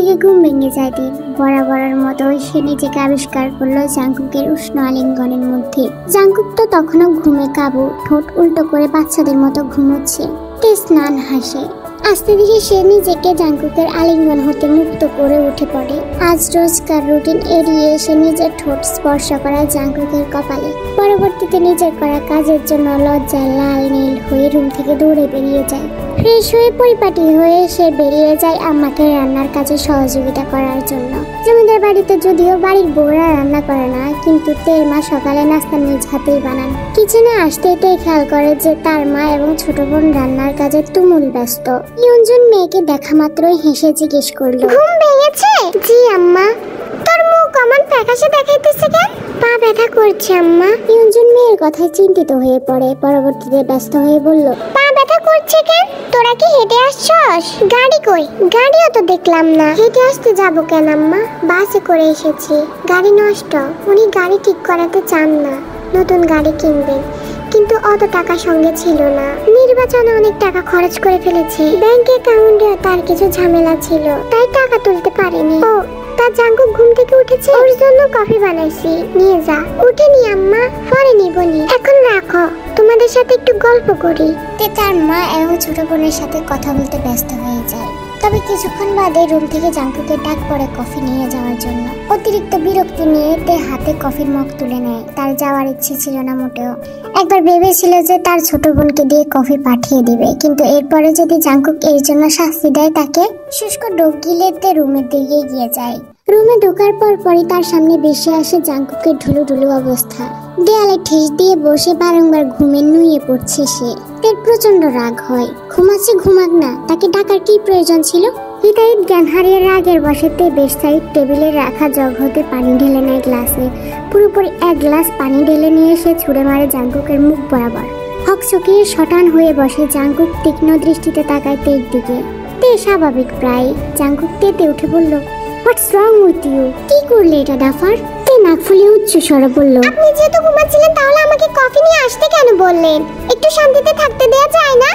লেগে ঘুম ভেঙে যায় তে। বরাবরের মতো সে নিজেকে আবিষ্কার করলো জাংকুকের উষ্ণ আলিঙ্গনের মধ্যে। জাংকুক তো তখনও ঘুমে কাবু, ঠোঁট উল্টো করে বাচ্চাদের মতো ঘুমোচ্ছে। তে স্নান হাসে। আস্তে ধীরে সে নিজেকে জাংকুকের আলিঙ্গন হতে মুক্ত করে উঠে পড়ে। আজ রোজকার রুটিন এড়িয়ে সে নিজের ঠোঁট স্পর্শ করায় জাংকুকের কপালে। পরবর্তীতে নিজের করা কাজের জন্য লজ্জায় লাল নীল হয়ে রুম থেকে দৌড়ে বেরিয়ে যায়। ফ্রেশ হয়ে পরিপাটি হয়ে সে বেরিয়ে যায় আম্মাকে রান্নার কাজে সহযোগিতা করার জন্য। জমিদার বাড়িতে যদিও বাড়ির বউরা রান্না করে না, কিন্তু তের মা সকালে নাস্তা নিজ হাতেই বানান। কিচেনে আসতেই তে খেয়াল করে যে তার মা এবং ছোট বোন রান্নার কাজে তুমুল ব্যস্ত। ইউনজুন মেয়েকে দেখা মাত্রই হেসে জিজ্ঞেস করলো, ঘুম ভেঙেছে? জি আম্মা। তোর মুখ কেমন ফ্যাকাশে দেখাইতেছে কেন? পা ব্যথা করছে আম্মা। ইউনজুন মেয়ের কথায় চিন্তিত হয়ে পড়ে। পরবর্তীতে ব্যস্ত হয়ে বলল, পা ব্যথা করছে কেন? তোরা কি হেঁটে আসছস? গাড়ি কই? গাড়িও তো দেখলাম না। হেঁটে আসতে যাবো কেন আম্মা? বাসে করে এসেছি। গাড়ি নষ্ট, উনি গাড়ি ঠিক করাতে চান না, নতুন গাড়ি কিনবেন, কিন্তু অত টাকা সঙ্গে ছিল না। নির্বাচনে অনেক টাকা খরচ করে ফেলেছে। ব্যাংক অ্যাকাউন্টে তার কিছু ঝামেলা ছিল, তাই টাকা তুলতে পারেনি। ও, তার জাংকুক ঘুম থেকে উঠেছে, ওর জন্য কফি বানাইছি, নিয়ে যা। উঠেনি আম্মা, পরে নিবনি, এখন রাখো, তোমাদের সাথে একটু গল্প করি। তে তার মা এবং ছোট বোনের সাথে কথা বলতে ব্যস্ত হয়ে যায়। তবে কিছুক্ষণ বাদে রুম থেকে জাংকুকের ডাক পড়ে কফি নিয়ে যাওয়ার জন্য। অতিরিক্ত বিরক্তি নিয়ে তে হাতে কফির মগ তুলে নেয়। তার যাওয়ার ইচ্ছে ছিল না মোটেও। একবার ভেবেছিল যে তার ছোট বোনকে দিয়ে কফি পাঠিয়ে দিবে, কিন্তু এরপরে যদি জাংকুক এর জন্য শাস্তি দেয় তাকে। শুষ্ক ডোক গিলে তে রুমের দিকে গিয়ে যায়। রুমে ঢোকার পরই তার সামনে ভেসে আসে জাংকুকের ঢুলু ঢুলু অবস্থা। দেয়ালে ঠেস দিয়ে বসে বারংবার ঘুমে নুয়ে পড়ছে সে। তের প্রচন্ড রাগ হয়। ঘুমাচ্ছে ঘুমাক না, তাকে ডাকার কি প্রয়োজন ছিল? হিতাহিত জ্ঞান হারিয়ে রাগের বসেতে বেশ সাইড টেবিলে রাখা জগ হতে পানি ঢেলে নেয় গ্লাসে। পুরোপুরি এক গ্লাস পানি ঢেলে নিয়ে সে ছুঁড়ে মারে জাংকুকের মুখ বরাবর। হকচকিয়ে শটান হয়ে বসে জাংকুক তীক্ষ্ণ দৃষ্টিতে তাকায় তের দিকে। তে স্বাভাবিক প্রায়। জাংকুক তেতে উঠে বলল, হোয়াটস রং উইথ ইউ? কি করলে এটা ডাফার? তে নাক ফুলিয়ে উচ্চ স্বরে বলল, আপনি যেহেতু ঘুমাচ্ছিলেন তাহলে আমাকে কফি নিয়ে আসতে কেন বললেন? একটু শান্তিতে থাকতে দেয়া যায় না?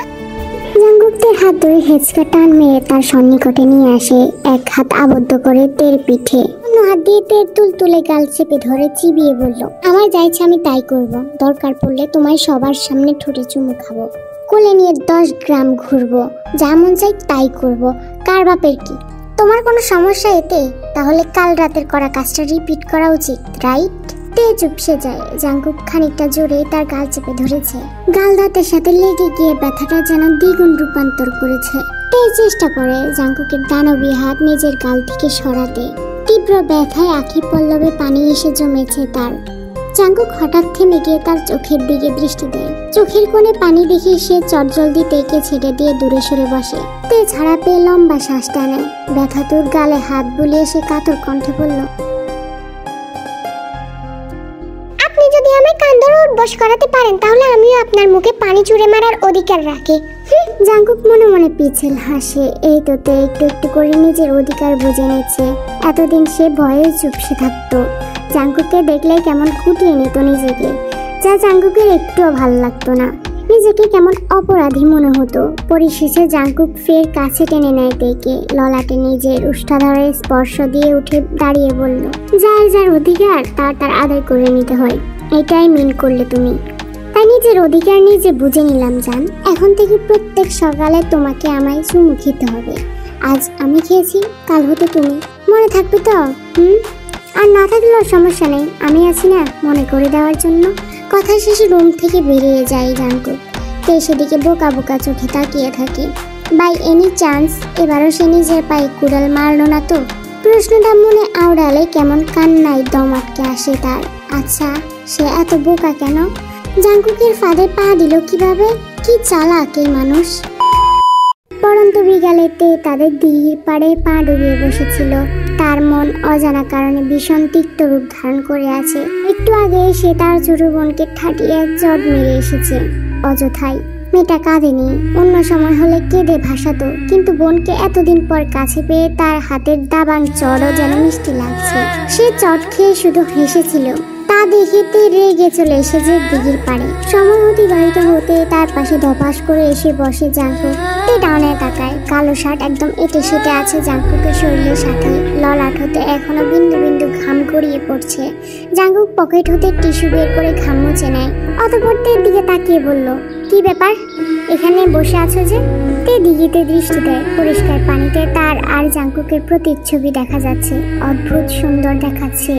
জাংকুক তের হাত ধরে হেঁচকা টান মেরে তার সন্নিকটে নিয়ে আসে। এক হাত আবদ্ধ করে তের পিঠে, অন্য হাত দিয়ে তের তুলতুলে গাল চেপে ধরে চিবিয়ে বলল, আমার যা ইচ্ছে আমি তাই করব। দরকার পড়লে তোমায় সবার সামনে ঠোঁটে চুমু খাবো, কোলে নিয়ে 10 গ্রাম ঘুরবো, যা মন চাই তাই করব। কার বাপের কি? তোমার কোনো সমস্যা এতে? তাহলে কাল রাতের করা কাজটা রিপিট করা উচিত, রাইট? তে চুপসে যায়। জাংকুক খানিকটা জোরে তার গাল চেপে ধরেছে। গাল দাঁতের সাথে লেগে গিয়ে ব্যথাটা যেন দ্বিগুণ রূপান্তর করেছে। তে চেষ্টা করে জাংকুকের দানবী হাত নিজের গাল থেকে সরাতে। তীব্র ব্যথায় আখি পল্লবে পানি এসে জমেছে তার। জাংকুক হঠাৎ থেমে গিয়ে তার চোখের দিকে দৃষ্টি দেয়। চোখের কোণে পানি দেখে সে চটজলদি তেকে ছেড়ে দিয়ে দূরে সরে বসে। তে ছাড়া পেয়ে লম্বা শ্বাস টানে। ব্যথাতুর গালে হাত বুলিয়ে সে কাতর কণ্ঠে বলল, আপনি যদি আমায় কান ধরে উঠবস করাতে পারেন তাহলে আমিও আপনার মুখে পানি ছুঁড়ে মারার অধিকার রাখি। জাংকুক মনে মনে পিছল হাসে। এই তো তে একটু একটু করে নিজের অধিকার বুঝে নিচ্ছে। এতদিন সে ভয়ে চুপসে থাকতো। জাংকুককে দেখলে কেমন খুঁটিয়ে নিত নিজেকে, যা জাংকুকের একটুও ভালো লাগতো না। নিজেকে কেমন অপরাধী মনে হতো। পরিশেষে জাংকুক ফের কাছে টেনে নেয় তেকে। ললাটে নিজের উষ্ঠাধরে স্পর্শ দিয়ে উঠে দাঁড়িয়ে বলল, যার যার অধিকার তার তার আদায় করে নিতে হয়, এটাই মিন করলে তুমি। তাই নিজের অধিকার নিজে বুঝে নিলাম জান। এখন থেকে প্রত্যেক সকালে তোমাকে আমায় চুমু খেতে হবে। আজ আমি খেয়েছি, কাল হতে তুমি। মনে থাকবে তো? আর না থাকলেও সমস্যা নেই, আমি আছি না মনে করে দেওয়ার জন্য। কথা শেষে রুম থেকে বেরিয়ে যায় জাংকুক। তে সেদিকে বোকা বোকা চোখে তাকিয়ে থাকে। বাই এনি চান্স এবারও সে নিজের পায়ে কুড়াল মারল না তো? প্রশ্নটা মনে আওড়ালে কেমন কান্নায় দম আটকে আসে তার। আচ্ছা, সে এত বোকা কেন? জাংকুকের ফাঁদে পা দিল কিভাবে? কি চালাক এই মানুষ। পরন্ত বিকালেতে তাদের দিঘির পাড়ে পা ডুবিয়ে বসেছিল। তার মন অজানা কারণে ভীষণ তিক্ত রূপ ধারণ করে আছে। একটু আগে সে তার ছোট বোনকে ঠাটিয়ে চট মেরে এসেছে, অযথাই। মেয়েটা কাঁদেনি, অন্য সময় হলে কেঁদে ভাসাতো, কিন্তু বোনকে এতদিন পর কাছে পেয়ে তার হাতের দাবাং চড়ও যেন মিষ্টি লাগছে। সে চট খেয়ে শুধু হেসেছিল। তা দেখে তে রেগে চলে এসেছে দিঘির পাড়ে। সময় অতিবাহিত হতে তার পাশে ধপাস করে এসে বসে জাংকুক। তে ডানে তাকায়, কালো শার্ট একদম এঁটে সেটে আছে জাংকুকের শরীরের সাথে। ললাট হতে এখনো বিন্দু বিন্দু ঘাম গড়িয়ে পড়ছে। জাংকুক পকেট হতে টিস্যু বের করে ঘাম মুছে নেয়। অতঃপর তের দিকে তাকিয়ে বলল, কি ব্যাপার, এখানে বসে আছো যে? তে দিঘিতে দৃষ্টি দেয়। পরিষ্কার পানিতে তার আর জাংকুকের প্রতিচ্ছবি দেখা যাচ্ছে। অদ্ভুত সুন্দর দেখাচ্ছে,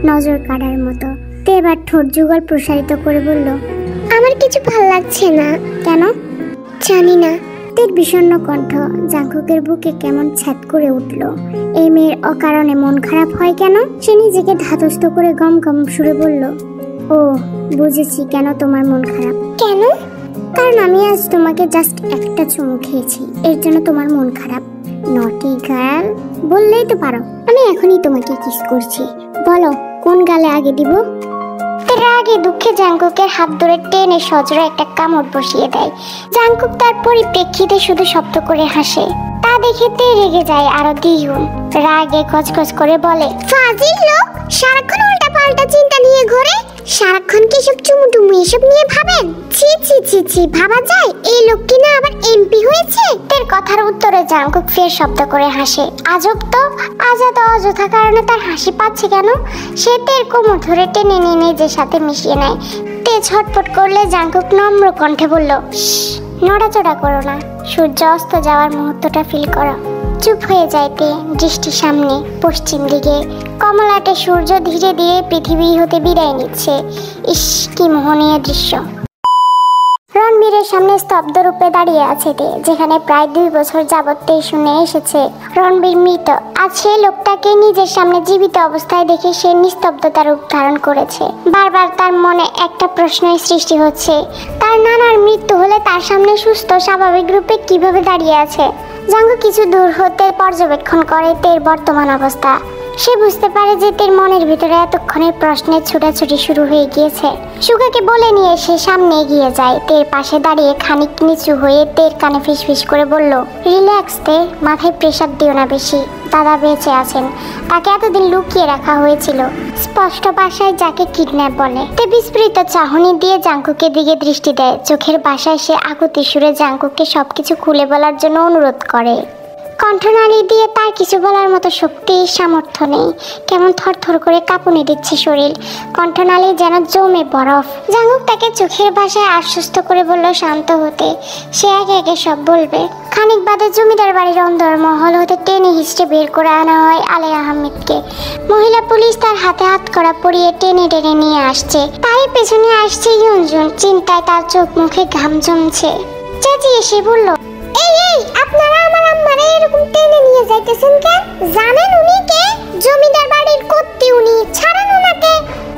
নজর কাড়ার মতো। তে এবার ঠোঁট যুগল প্রসারিত করে বলল, আমার কিছু ভাল লাগছে না। কেন? জানি না। তের বিষণ্ণ কণ্ঠ জাংকুকের বুকে কেমন ছ্যাদ করে উঠল। এই মেয়ের অকারণে মন খারাপ হয় কেন? সে নিজেকে ধাতস্থ করে গম গম সুরে বলল, ও বুঝেছি কেন তোমার মন খারাপ। কেন? কারণ আমি আজ তোমাকে জাস্ট একটা চুমু খেয়েছি, এর জন্য তোমার মন খারাপ। নটি গার্ল, বললেই তো পারো। আমি এখনই তোমাকে কিস করছি, বলো কোন গালে আগে দিব? তের আগে দুঃখে জাংকুকের হাত ধরে টেনে সজোরে একটা কামড় বসিয়ে দেয়। জাংকুক তার পরিপ্রেক্ষিতে শুধু শব্দ করে হাসে। তা দেখে তে রেগে যায় আরো দ্বিগুণ। রাগে গজগজ করে বলে, ফাজিল লোক, সারাক্ষণ উল্টা পাল্টা চিন্তা নিয়ে ঘোরে। সারাক্ষণ কি সব চুমুটুমু এসব নিয়ে ভাবেন? ছি ছি ছি ছি, ভাবা যায় এই লোক কিনা আবার এমপি হয়েছে? তের কথার উত্তরে জাংকুক ফের শব্দ করে হাসে। আজব তো, আজ এত অযথা কারণে তার হাসি পাচ্ছে কেন? সে তের কোমর ধরে টেনে নিয়ে নিজের সাথে মিশিয়ে নেয়। তে ছটফট করলে জাংকুক নম্র কণ্ঠে বলল, নড়াচড়া করো না, সূর্য অস্ত যাওয়ার মুহূর্তটা ফিল করো। চুপ হয়ে যাইতে দৃষ্টি সামনে পশ্চিম দিকে কমলাটে সূর্য ধীরে ধীরে পৃথিবী হতে বিদায় নিচ্ছে। ইস, কি মোহনীয় দৃশ্য। রণবীরের সামনে স্তব্ধ রূপে দাঁড়িয়ে আছে তে, যেখানে প্রায় 2 বছর যাবৎ তে শুনে এসেছে রণবীর মৃত। আজ সে লোকটাকে নিজের সামনে জীবিত অবস্থায় দেখে সে নিস্তব্ধতার রূপ ধারণ করেছে। বারবার তার মনে একটা প্রশ্নের সৃষ্টি হচ্ছে, তার নানার মৃত্যু হলে তার সামনে সুস্থ স্বাভাবিক রূপে কিভাবে দাঁড়িয়ে আছে? জাংকুক কিছু দূর হতে পর্যবেক্ষণ করে তের বর্তমান অবস্থা। সে বুঝতে পারে যে তের মনের ভিতরে এতক্ষণের প্রশ্নের ছুটাছুটি শুরু হয়ে গিয়েছে। সুগাকে বলে নিয়ে সে সামনে এগিয়ে যায়। তের পাশে দাঁড়িয়ে খানিক নিচু হয়ে তের কানে ফিসফিস করে বলল, রিল্যাক্স তে, মাথায় প্রেসার দিও না বেশি। দাদা বেঁচে আছেন, তাকে এতদিন লুকিয়ে রাখা হয়েছিল। স্পষ্ট ভাষায় যাকে কিডন্যাপ বলে। তে বিস্ফোরিত চাহনি দিয়ে জাংকুকের দিকে দৃষ্টি দেয়। চোখের ভাষায় সে আকুতি সুরে জাংকুককে সবকিছু খুলে বলার জন্য অনুরোধ করে। কণ্ঠনালী দিয়ে তার কিছু বলার মতো শক্তি সামর্থ্য নেই। কেমন থরথর করে কাঁপুনি দিচ্ছে শরীর, কণ্ঠনালী যেন জমে বরফ। জাংকুক তাকে চোখের ভাষায় আশ্বস্ত করে বলল শান্ত হতে, সে একে একে সব বলবে। খানিক বাদে জমিদার বাড়ির অন্দরমহল হতে টেনে হিস্টে বের করে আনা হয় আলে আহমেদকে। মহিলা পুলিশ তার হাতে হাত করা পরিয়ে টেনে টেনে নিয়ে আসছে। তারই পেছনে আসছে ইয়ুনজুন। চিন্তায় তার চোখ মুখে ঘাম জমছে। চেঁচিয়ে সে বলল, এই এই, আপনারা আমার আম্মারে এরকম টেনে নিয়ে যাইতেছেন কেন? জানেন উনি কে? জমিদার বাড়ির কর্তি উনি, ছাড়েন ওনাকে।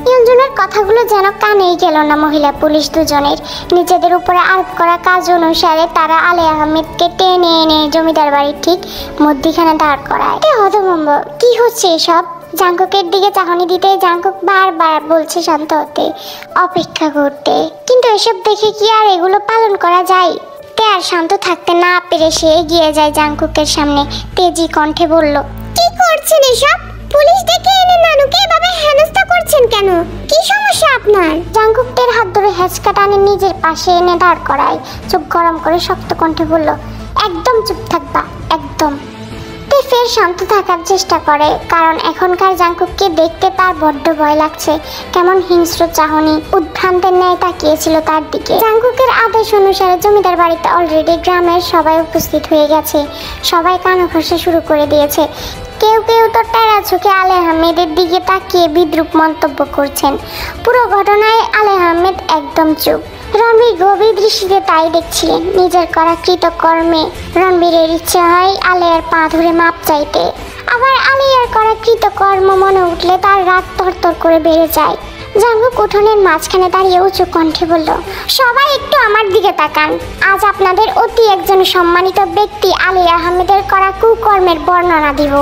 ইয়ুনজুনের কথাগুলো যেন কানেই গেল না মহিলা পুলিশ দুজনের। নিজেদের উপরে আরোপ করা কাজ অনুসারে তারা আলে আহমেদকে টেনে এনে জমিদার বাড়ির ঠিক মধ্যখানে দাঁড় করায়। হতভম্ব, কি হচ্ছে এসব? জাংকুকের দিকে চাহনি দিতে জাংকুক বারবার বলছে শান্ত হতে, অপেক্ষা করতে, কিন্তু এসব দেখে কি আর এগুলো পালন করা যায়? তে আর শান্ত থাকতে না পেরে সে এগিয়ে যায় জাংকুকের সামনে। তেজি কণ্ঠে বলল, কি করছেন এসব? পুলিশ ডেকে এনে নানুকে এভাবে হেনস্থা করছেন কেন? কি সমস্যা আপনার? জাংকুক টের হাত ধরে হেঁচকা টানে নিজের পাশে এনে দাঁড় করায়। চোখ গরম করে শক্ত কণ্ঠে বলল, একদম চুপ থাকবা, একদম। তে ফের শান্ত থাকার চেষ্টা করে, কারণ এখনকার জাংকুককে দেখতে তার বড্ড ভয় লাগছে। কেমন হিংস্র চাহনি উদ্ভ্রান্তের ন্যায় তাকিয়েছিল তার দিকে। জাংকুকের আদেশ অনুসারে জমিদার বাড়িতে অলরেডি গ্রামের সবাই উপস্থিত হয়ে গেছে। সবাই কানাঘষা শুরু করে দিয়েছে। কেউ কেউ তো টেরা চোখে আলে আহমেদের দিকে তাকিয়ে বিদ্রূপ মন্তব্য করছেন। পুরো ঘটনায় আলে আহমেদ একদম চুপ। রণবীর গভীর দৃষ্টিতে তাই দেখছিলেন। নিজের করা কৃতকর্মে রণবীরের ইচ্ছে হয় আলেয়ার পা ধরে মাপ চাইতে। আবার আলেয়ার করা কৃতকর্ম মনে উঠলে তার রাগ তরতর করে বেড়ে যায়। জাংকুক উঠোনের মাঝখানে দাঁড়িয়ে উঁচু কণ্ঠে বলল, সবাই একটু আমার দিকে তাকান। আজ আপনাদের অতি একজন সম্মানিত ব্যক্তি আলী আহমেদের করা কুকর্মের বর্ণনা দিব।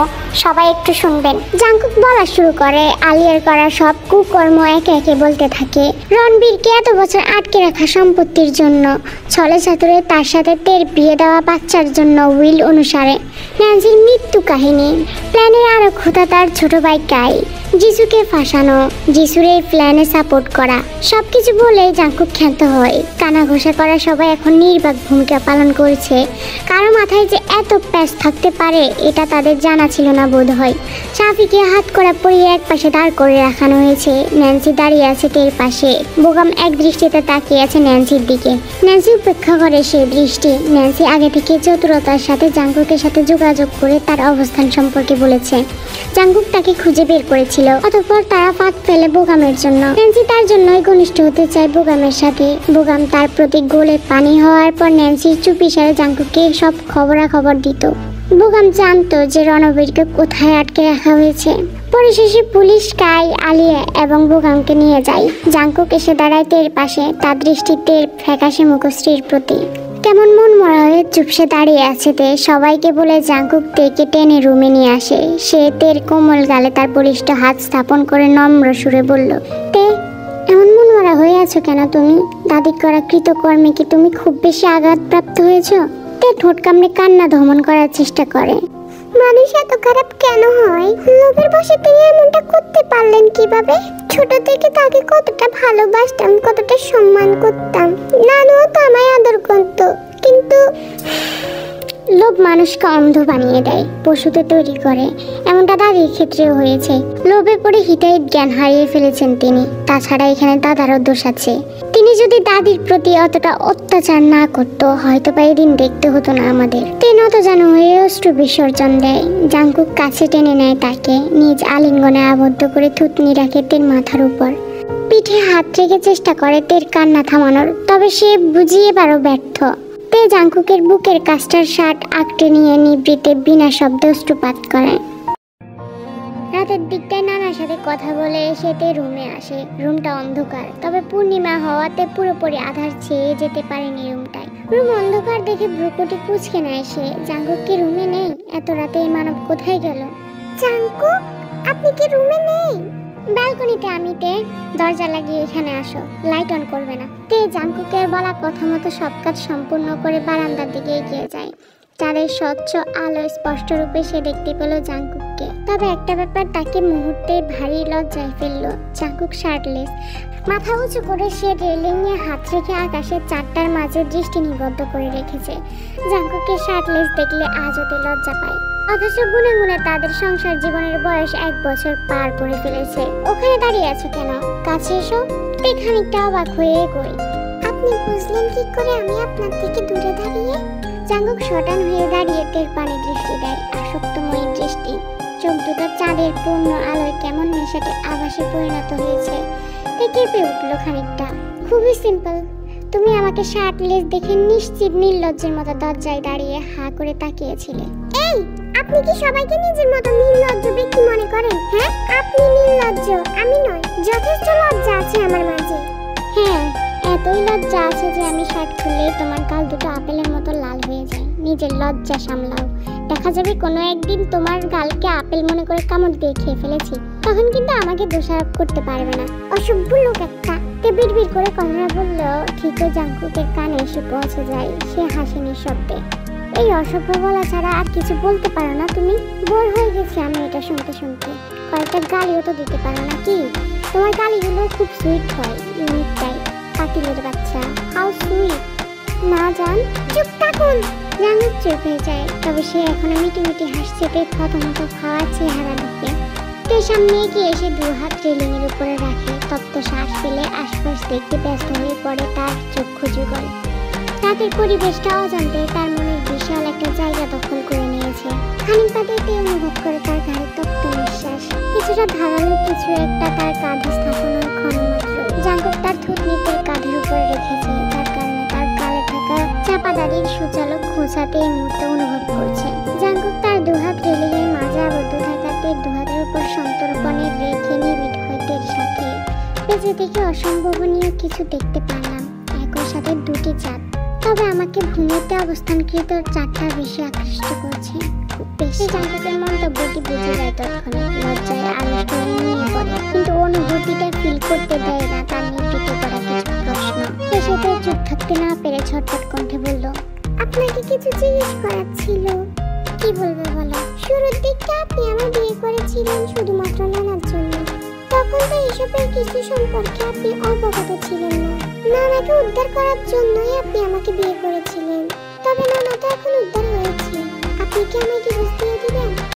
সবাই একটু শুনবেন। জাংকুক বলা শুরু করে। আলিয়ার করা সব কুকর্ম একে একে বলতে থাকে। রণবীরকে এত বছর আটকে রাখা সম্পত্তির জন্য, ছলে চাতুরে তার সাথে তের বিয়ে দেওয়া বাচ্চার জন্য, উইল অনুসারে ন্যান্সির মৃত্যু কাহিনী, প্ল্যানের আরো ক্ষুধা তার ছোট ভাই কাই, যিশুকে ফাঁসানো, যিশুর এই প্ল্যানে সাপোর্ট করা, সবকিছু বলে জাঙ্কুক ক্ষান্ত হয়। কানাঘোষা করা সবাই এখন নির্বাক ভূমিকা পালন করছে। কারো মাথায় যে এত প্যাচ থাকতে পারে এটা তাদের জানা ছিল না বোধ হয়। শাফিকে হাত করা পরিয়ে এক পাশে দাঁড় করে রাখানো হয়েছে। ন্যান্সি দাঁড়িয়ে আছে টের পাশে। বোগাম এক দৃষ্টিতে তাকিয়ে আছে ন্যান্সির দিকে। ন্যান্সি উপেক্ষা করে সেই দৃষ্টি। ন্যান্সি আগে থেকে চতুরতার সাথে জাঙ্কুকের সাথে যোগাযোগ করে তার অবস্থান সম্পর্কে বলেছে। জাঙ্কুক তাকে খুঁজে বের করেছিল, অতঃপর তারা ফাঁদ ফেলে বোগামের জন্য। ন্যান্সি তার জন্যই ঘনিষ্ঠ হতে চায় বোগামের সাথে। বোগাম তার প্রতি গোলে পানি হওয়ার পর ন্যান্সির চুপিসারে জাঙ্কুককে সব খবরাখবর দিত। বোগাম জানতো যে রণবীরকে কোথায় আটকে রাখা হয়েছে। পরিশেষে পুলিশ কাই, আলিয়া এবং বোগামকে নিয়ে যায়। জাঙ্কুক এসে দাঁড়ায় তের পাশে, তার দৃষ্টি তের ফ্যাকাশে মুখশ্রীর প্রতি। কেমন মন মরা হয়ে চুপসে দাঁড়িয়ে আছে তে। সবাইকে বলে জাঙ্কুক তেকে টেনে রুমে নিয়ে আসে। সে তের কোমল গালে তার বলিষ্ঠ হাত স্থাপন করে নম্র সুরে বলল, তে এমন মন মরা হয়ে আছো কেন তুমি? দাদির করা কৃতকর্মে কি তুমি খুব বেশি আঘাতপ্রাপ্ত হয়েছো? তে ঠোঁট কামড়ে কান্না দমন করার চেষ্টা করে। মানুষ এত খারাপ কেন হয়? লোভের বশে তিনি এমনটা করতে পারলেন কিভাবে? ছোট থেকে তাকে কতটা ভালোবাসতাম, কতটা সম্মান করতাম। নানুও তো আমায় আদর করত, কিন্তু লোভ মানুষকে অন্ধ বানিয়ে দেয়, পশুতে তৈরি করে। এমনটা দাদির ক্ষেত্রেও হয়েছে। লোভে পড়ে হিতাহিত জ্ঞান হারিয়ে ফেলেছেন তিনি। তাছাড়া এখানে দাদারও দোষ আছে। তিনি যদি দাদির প্রতি অতটা অত্যাচার না করতো, হয়তো বা এদিন দেখতে হতো না আমাদের। তিনি নত জানো হয়ে অশ্রু বিসর্জন দেয়। জাঙ্কুক কাছে টেনে নেয় তাকে, নিজ আলিঙ্গনে আবদ্ধ করে থুতনি রাখে তের মাথার উপর। পিঠে হাত রেখে চেষ্টা করে তের কান্না থামানোর, তবে সে বুঝিয়ে পারো ব্যর্থ। তে জাঙ্কুকের বুকের কাস্টার শার্ট আঁকড়ে নিয়ে নিবৃতে বিনা শব্দে অশ্রুপাত করে। রাতের দিকটায় নানার সাথে কথা বলে এসে তে রুমে আসে। রুমটা অন্ধকার, তবে পূর্ণিমা হওয়াতে পুরোপুরি আধার ছেয়ে যেতে পারেনি রুমটায়। রুম অন্ধকার দেখে ভ্রুকুটি কুঁচকে নেয় সে। জাঙ্কুক কি রুমে নেই? এত রাতে এই মানব কোথায় গেল? জাঙ্কুক, আপনি কি রুমে নেই? ব্যালকনিতে আমি তে। দরজা লাগিয়ে এখানে আসো। লাইট অন করবে না। তে জাঙ্কুকের বলা কথা মতো সব কাজ সম্পূর্ণ করে বারান্দার দিকে এগিয়ে যায়। চাঁদের স্বচ্ছ আলো স্পষ্ট রূপে সে দেখতে পেল জাঙ্কুককে। তবে একটা ব্যাপার তাকে মুহূর্তে ভারী লজ্জায় ফেললো। Jungkook shirtless. মাথা উঁচু করে সে রেলিংয়ে হাত রেখে আকাশের চারটার মাঝে দৃষ্টি নিবদ্ধ করে রেখেছে। জাঙ্কুকের শার্টলেস দেখলে আজ ওতে লজ্জা পায়। অথচ গুনে গুনে তাদের সংসার জীবনের বয়স 1 বছর পার করে ফেলেছে। ওখানে দাঁড়িয়ে আছো কেন? কাছে এসো। তে খানিকটা অবাক হয়ে এগোয়। আপনি বুঝলেন কি করে আমি আপনার থেকে দূরে দাঁড়িয়ে? জাঙ্কুক শটান হয়ে দাঁড়িয়ে তের পানে দৃষ্টি দেয়। আসক্তময়ী দৃষ্টি। চোখ দুটো চাঁদের পূর্ণ আলোয় কেমন নেশাটে আভাসে পরিণত হয়েছে। তে কেঁপে উঠলো খানিকটা। খুবই সিম্পল। তুমি আমাকে শার্টলেস দেখে নিশ্চিত নির্লজ্জের মতো দরজায় দাঁড়িয়ে হা করে তাকিয়েছিলে। এই, আপনি কি সবাইকে নিজের মতো নির্লজ্জ ব্যক্তি মনে করেন? হ্যাঁ, আপনি নির্লজ্জ, আমি নয়। যথেষ্ট লজ্জা আছে আমার মাঝে। হ্যাঁ, এতই লজ্জা আছে যে আমি শার্ট খুললেই তোমার গাল দুটো আপেলের মতো লাল হয়ে যায়। নিজের লজ্জা সামলাও। দেখা যাবে কোনো একদিন তোমার গালকে আপেল মনে করে কামড় দিয়ে খেয়ে ফেলেছি। তখন কিন্তু আমাকে দোষারোপ করতে পারবে না। অসভ্য লোক একটা। তে বিড়বিড় করে কথা বলল। ঠিকই জাঙ্কুকের কানে এসে পৌঁছে যায়। সে হাসে নিঃশব্দে। এই অসভ্য বলা ছাড়া আর কিছু বলতে পারো না তুমি? বোর হয়ে গেছি আমি এটা শুনতে শুনতে। কয়েকটা গালিও তো দিতে পারো না কি? তোমার গালিগুলো খুব সুইট হয়। ইউনিকটাই। পাতিলের বাচ্চা। How sweet. না জান, চুপ থাকুন। জাঙ্কুক চুপ হয়ে যায়। তবে সে এখনো মিটিমিটি হাসছে তে থতমত খাওয়া চেহারা দেখে। তে সামনে এগিয়ে এসে 2 হাত রেলিংয়ের উপরে রাখে। তপ্ত শ্বাস ফেলে আশপাশ দেখতে ব্যস্ত হয়ে পড়ে তার চক্ষু যুগল। রাতের পরিবেশটা অজান্তে তার মনের বিশাল একটা জায়গা দখল করে নিয়েছে। খানিক বাদে তে অনুভব করে তার ঘাড়ে তপ্ত নিঃশ্বাস। কিছুটা ধারালো কিছু একটা তার কাঁধে স্থাপনের ক্ষণমাত্র। জাঙ্কুক তার থুতনি তের কাঁধের উপরে রেখেছে। তার কারণে তার গালে থাকা চাপা দাড়ির সূচালো খোঁচাতে এই মুহূর্তে অনুভব করছে। জাঙ্কুক তার 2 হাত রেলিংয়ের মাঝে আবদ্ধ থাকাতে 2 হাতের উপর সন্তর্পণে রেখে নিবিড় হয় তের সাথে। বেঁচে থেকে অসম্ভবনীয় কিছু দেখতে পারলাম। একই সাথে 2টি চাঁদ। তবে আমাকে ভূমিতে অবস্থানকৃত 4টা বেশি আকৃষ্ট করছে। খুব বেশি। জাঙ্কুকের মন্তব্যটি বুঝে যায় তৎক্ষণাৎ। লজ্জায় আড়ষ্ট হয়ে নিয়ে পড়ে। কিন্তু অনুভূতিটা ফিল করতে দেয় না তার নিবৃত্ত করা কিছু প্রশ্ন। সেটা চুপ থাকতে না পেরে ছটফট কণ্ঠে বলল, আপনাকে কিছু জিজ্ঞেস করার ছিল। কি বলবে বলো? শুরুর দিকটা আপনি আমার বিয়ে করেছিলেন শুধুমাত্র নানার জন্য। তখন তো এসবের কিছু সম্পর্কে আপনি অবগত ছিলেন না। নানাকে উদ্ধার করার জন্যই আপনি আমাকে বিয়ে